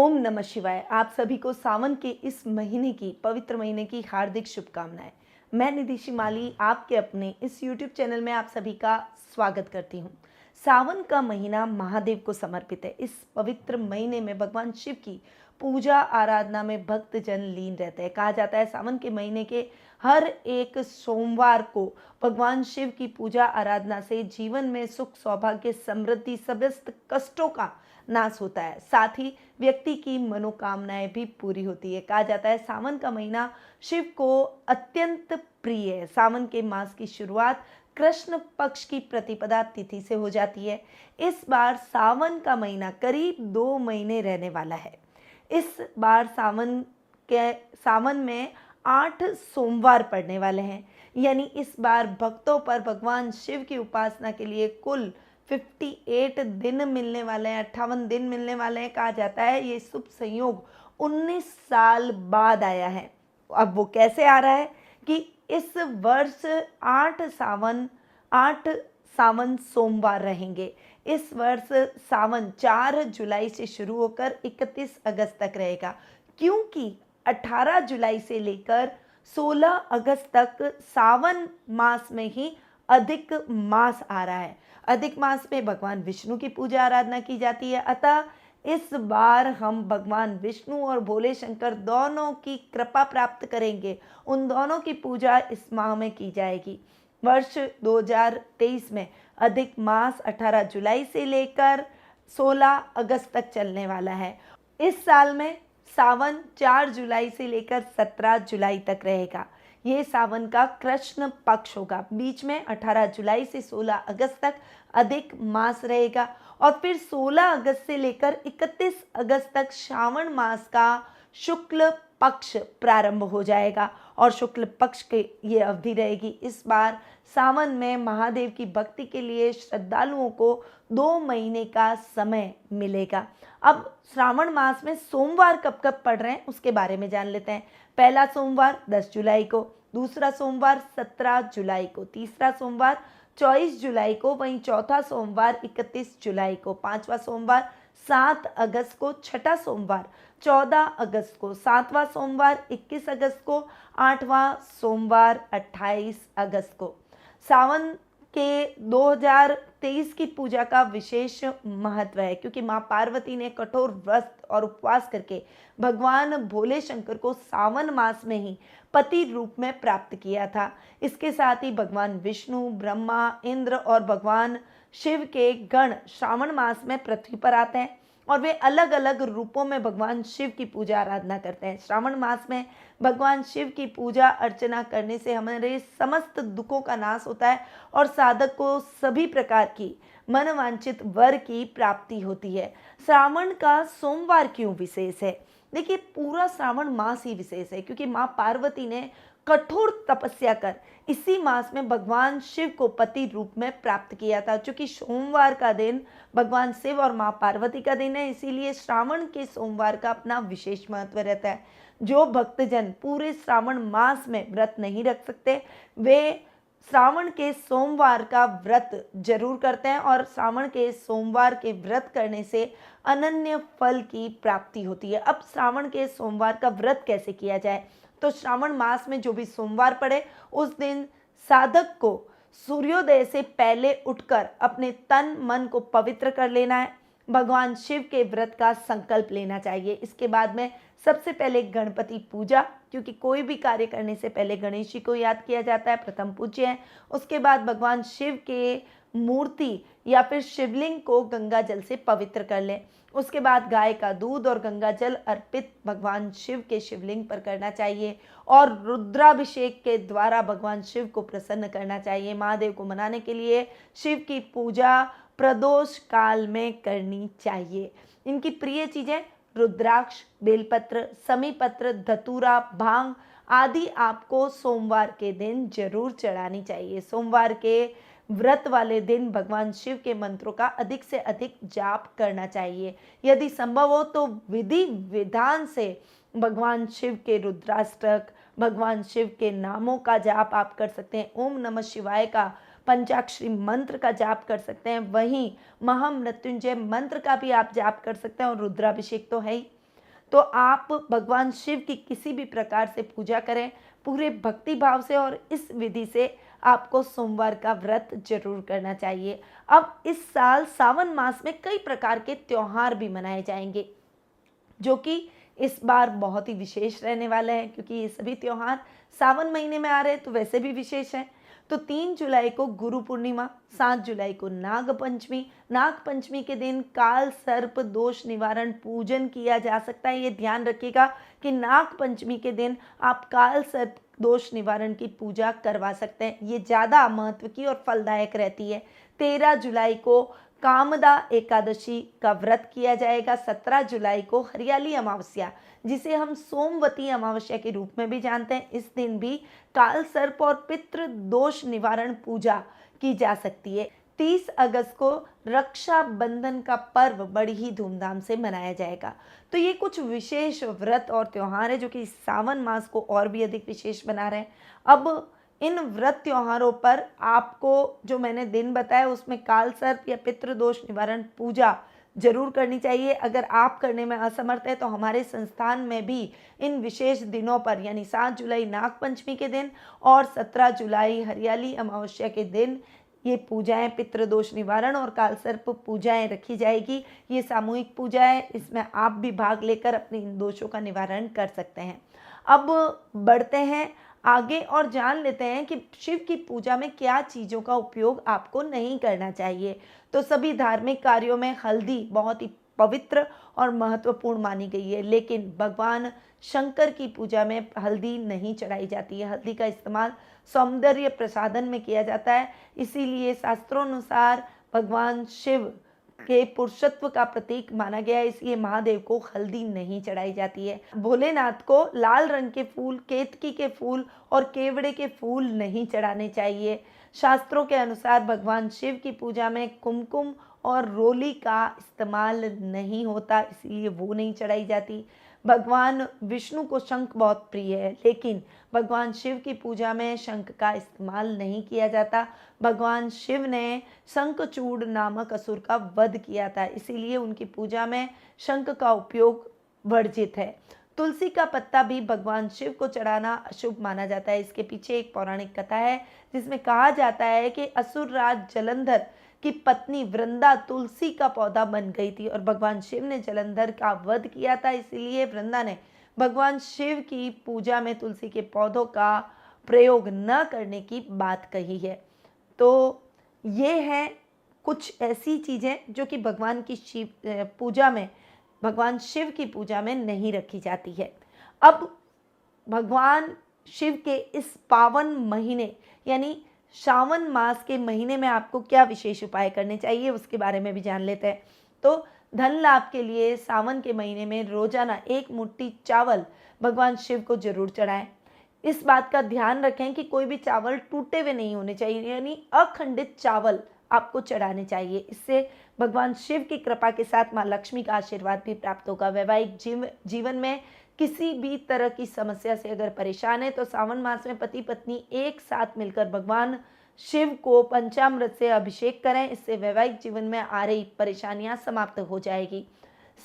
ओम नमः शिवाय। आप सभी को सावन के इस महीने की पवित्र महीने की हार्दिक शुभकामनाएं। मैं निधि शिमाली आपके अपने इस YouTube चैनल में आप सभी का स्वागत करती हूं। सावन का महीना महादेव को समर्पित है। इस पवित्र महीने में भगवान शिव की पूजा आराधना में भक्तजन लीन रहते हैं। कहा जाता है सावन के महीने के हर एक सोमवार को भगवान शिव की पूजा आराधना से जीवन में सुख सौभाग्य समृद्धि समस्त कष्टों का नाश होता है, साथ ही व्यक्ति की मनोकामनाएं भी पूरी होती है। कहा जाता है सावन का महीना शिव को अत्यंत प्रिय है। सावन के मास की शुरुआत कृष्ण पक्ष की प्रतिपदा तिथि से हो जाती है। इस बार सावन का महीना करीब 2 महीने रहने वाला है। इस बार सावन में 8 सोमवार पड़ने वाले हैं, यानी इस बार भक्तों पर भगवान शिव की उपासना के लिए कुल 58 दिन मिलने वाले हैं, 58 दिन मिलने वाले हैं। कहा जाता है ये शुभ संयोग 19 साल बाद आया है। अब वो कैसे आ रहा है कि इस वर्ष 8 सावन सोमवार रहेंगे। इस वर्ष सावन 4 जुलाई से शुरू होकर 31 अगस्त तक रहेगा, क्योंकि 18 जुलाई से लेकर 16 अगस्त तक सावन मास में ही अधिक मास आ रहा है। अधिक मास में भगवान विष्णु की पूजा आराधना की जाती है। अतः इस बार हम भगवान विष्णु और भोले शंकर दोनों की कृपा प्राप्त करेंगे। उन दोनों की पूजा इस माह में की जाएगी। वर्ष 2023 में अधिक मास 18 जुलाई से लेकर 16 अगस्त तक चलने वाला है। इस साल में सावन 4 जुलाई से लेकर 17 जुलाई तक रहेगा। ये सावन का कृष्ण पक्ष होगा। बीच में 18 जुलाई से 16 अगस्त तक अधिक मास रहेगा और फिर 16 अगस्त से लेकर 31 अगस्त तक श्रावण मास का शुक्ल पक्ष प्रारंभ हो जाएगा और शुक्ल पक्ष की ये अवधि रहेगी। इस बार सावन में महादेव की भक्ति के लिए श्रद्धालुओं को 2 महीने का समय मिलेगा। अब श्रावण मास में सोमवार कब कब पड़ रहे हैं उसके बारे में जान लेते हैं। पहला सोमवार 10 जुलाई को, दूसरा सोमवार 17 जुलाई को, तीसरा सोमवार 24 जुलाई को, वहीं चौथा सोमवार 31 जुलाई को, पांचवा सोमवार 7 अगस्त को, छठा सोमवार 14 अगस्त को, सातवां सोमवार 21 अगस्त को, आठवां सोमवार 28 अगस्त को। सावन के 2023 की पूजा का विशेष महत्व है, क्योंकि माँ पार्वती ने कठोर व्रत और उपवास करके भगवान भोले शंकर को सावन मास में ही पति रूप में प्राप्त किया था। इसके साथ ही भगवान विष्णु, ब्रह्मा, इंद्र और भगवान शिव के गण श्रावण मास में पृथ्वी पर आते हैं और वे अलग अलग रूपों में भगवान शिव की पूजा आराधना करते हैं। श्रावण मास में भगवान शिव की पूजा अर्चना करने से हमारे समस्त दुखों का नाश होता है और साधक को सभी प्रकार की मनवांछित वर की प्राप्ति होती है। श्रावण का सोमवार क्यों विशेष है? देखिए, पूरा श्रावण मास ही विशेष है, क्योंकि माँ पार्वती ने कठोर तपस्या कर इसी मास में भगवान शिव को पति रूप में प्राप्त किया था। चूंकि सोमवार का दिन भगवान शिव और माँ पार्वती का दिन है, इसीलिए श्रावण के सोमवार का अपना विशेष महत्व रहता है। जो भक्तजन पूरे श्रावण मास में व्रत नहीं रख सकते, वे श्रावण के सोमवार का व्रत जरूर करते हैं और श्रावण के सोमवार के व्रत करने से अनन्य फल की प्राप्ति होती है। अब श्रावण के सोमवार का व्रत कैसे किया जाए? तो श्रावण मास में जो भी सोमवार पड़े उस दिन साधक को सूर्योदय से पहले उठकर अपने तन मन को पवित्र कर लेना है। भगवान शिव के व्रत का संकल्प लेना चाहिए। इसके बाद में सबसे पहले गणपति पूजा, क्योंकि कोई भी कार्य करने से पहले गणेश जी को याद किया जाता है, प्रथम पूज्य है। उसके बाद भगवान शिव के मूर्ति या फिर शिवलिंग को गंगा जल से पवित्र कर लें। उसके बाद गाय का दूध और गंगा जल अर्पित भगवान शिव के शिवलिंग पर करना चाहिए और रुद्राभिषेक के द्वारा भगवान शिव को प्रसन्न करना चाहिए। महादेव को मनाने के लिए शिव की पूजा प्रदोष काल में करनी चाहिए। इनकी प्रिय चीजें रुद्राक्ष, बेलपत्र, समीपत्र, धतूरा, भांग आदि आपको सोमवार के दिन जरूर चढ़ानी चाहिए। सोमवार के व्रत वाले दिन भगवान शिव के मंत्रों का अधिक से अधिक जाप करना चाहिए। यदि संभव हो तो विधि विधान से भगवान शिव के रुद्राष्टक, भगवान शिव के नामों का जाप आप कर सकते हैं। ओम नमः शिवाय का पंचाक्षरी मंत्र का जाप कर सकते हैं। वहीं महामृत्युंजय मंत्र का भी आप जाप कर सकते हैं और रुद्राभिषेक तो है ही। तो आप भगवान शिव की किसी भी प्रकार से पूजा करें पूरे भक्ति भाव से, और इस विधि से आपको सोमवार का व्रत जरूर करना चाहिए। अब इस साल सावन मास में कई प्रकार के त्योहार भी मनाए जाएंगे, जो कि इस बार बहुत ही विशेष रहने वाले हैं, क्योंकि ये सभी त्योहार सावन महीने में आ रहे हैं तो वैसे भी विशेष हैं। तो 3 जुलाई को गुरु पूर्णिमा, 7 जुलाई को नाग पंचमी। नाग पंचमी के दिन काल सर्प दोष निवारण पूजन किया जा सकता है। ये ध्यान रखिएगा कि नाग पंचमी के दिन आप काल सर्प दोष निवारण की पूजा करवा सकते हैं। ये ज़्यादा महत्व की और फलदायक रहती है। 13 जुलाई को कामदा एकादशी का व्रत किया जाएगा। 17 जुलाई को हरियाली अमावस्या, जिसे हम सोमवती अमावस्या के रूप में भी जानते हैं, इस दिन भी काल सर्प और पितृ दोष निवारण पूजा की जा सकती है। 30 अगस्त को रक्षाबंधन का पर्व बड़ी ही धूमधाम से मनाया जाएगा। तो ये कुछ विशेष व्रत और त्योहार है जो कि सावन मास को और भी अधिक विशेष बना रहे हैं। अब इन व्रत त्योहारों पर आपको जो मैंने दिन बताया उसमें काल सर्प या पितृदोष निवारण पूजा जरूर करनी चाहिए। अगर आप करने में असमर्थ है तो हमारे संस्थान में भी इन विशेष दिनों पर, यानी 7 जुलाई नाग पंचमी के दिन और 17 जुलाई हरियाली अमावस्या के दिन, ये पूजाएं पितृदोष निवारण और काल सर्प पूजाएं रखी जाएगी। ये सामूहिक पूजा है, इसमें आप भी भाग लेकर अपने इन दोषों का निवारण कर सकते हैं। अब बढ़ते हैं आगे और जान लेते हैं कि शिव की पूजा में क्या चीज़ों का उपयोग आपको नहीं करना चाहिए। तो सभी धार्मिक कार्यों में हल्दी बहुत ही पवित्र और महत्वपूर्ण मानी गई है, लेकिन भगवान शंकर की पूजा में हल्दी नहीं चढ़ाई जाती है। हल्दी का इस्तेमाल सौंदर्य प्रसाधन में किया जाता है, इसीलिए शास्त्रों अनुसार भगवान शिव के पुरुषत्व का प्रतीक माना गया है, इसलिए महादेव को हल्दी नहीं चढ़ाई जाती है। भोलेनाथ को लाल रंग के फूल, केतकी के फूल और केवड़े के फूल नहीं चढ़ाने चाहिए। शास्त्रों के अनुसार भगवान शिव की पूजा में कुमकुम और रोली का इस्तेमाल नहीं होता, इसलिए वो नहीं चढ़ाई जाती। भगवान विष्णु को शंख बहुत प्रिय है, लेकिन भगवान शिव की पूजा में शंख का इस्तेमाल नहीं किया जाता। भगवान शिव ने शंखचूड़ नामक असुर का वध किया था, इसीलिए उनकी पूजा में शंख का उपयोग वर्जित है। तुलसी का पत्ता भी भगवान शिव को चढ़ाना अशुभ माना जाता है। इसके पीछे एक पौराणिक कथा है जिसमें कहा जाता है कि असुर राज जलंधर की पत्नी वृंदा तुलसी का पौधा बन गई थी और भगवान शिव ने जलंधर का वध किया था, इसलिए वृंदा ने भगवान शिव की पूजा में तुलसी के पौधों का प्रयोग न करने की बात कही है। तो ये हैं कुछ ऐसी चीज़ें जो कि भगवान की शिव पूजा में, भगवान शिव की पूजा में नहीं रखी जाती है। अब भगवान शिव के इस पावन महीने यानी श्रावण मास के महीने में आपको क्या विशेष उपाय करने चाहिए उसके बारे में भी जान लेते हैं। तो धन लाभ के लिए सावन के महीने में रोजाना 1 मुट्ठी चावल भगवान शिव को जरूर चढ़ाएं। इस बात का ध्यान रखें कि कोई भी चावल टूटे हुए नहीं होने चाहिए, यानी अखंडित चावल आपको चढ़ाने चाहिए। इससे भगवान शिव की कृपा के साथ माँ लक्ष्मी का आशीर्वाद भी प्राप्त होगा। वैवाहिक जीवन में किसी भी तरह की समस्या से अगर परेशान है तो सावन मास में पति पत्नी एक साथ मिलकर भगवान शिव को पंचामृत से अभिषेक करें, इससे वैवाहिक जीवन में आ रही परेशानियां समाप्त हो जाएगी।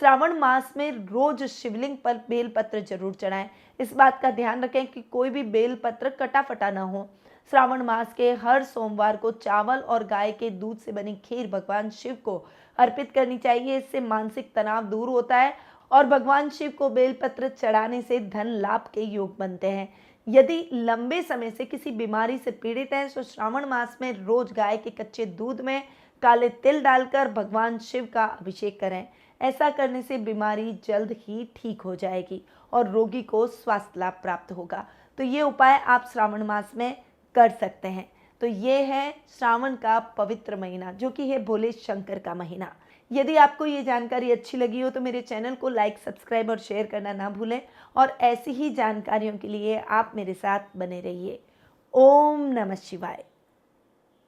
श्रावण मास में रोज शिवलिंग पर बेलपत्र जरूर चढ़ाएं। इस बात का ध्यान रखें कि कोई भी बेलपत्र कटा फटा ना हो। श्रावण मास के हर सोमवार को चावल और गाय के दूध से बनी खीर भगवान शिव को अर्पित करनी चाहिए, इससे मानसिक तनाव दूर होता है और भगवान शिव को बेलपत्र चढ़ाने से धन लाभ के योग बनते हैं। यदि लंबे समय से किसी बीमारी से पीड़ित हैं तो श्रावण मास में रोज गाय के कच्चे दूध में काले तिल डालकर भगवान शिव का अभिषेक करें। ऐसा करने से बीमारी जल्द ही ठीक हो जाएगी और रोगी को स्वास्थ्य लाभ प्राप्त होगा। तो ये उपाय आप श्रावण मास में कर सकते हैं। तो ये है श्रावण का पवित्र महीना जो कि है भोले शंकर का महीना। यदि आपको ये जानकारी अच्छी लगी हो तो मेरे चैनल को लाइक, सब्सक्राइब और शेयर करना ना भूलें और ऐसी ही जानकारियों के लिए आप मेरे साथ बने रहिए। ओम नमः शिवाय।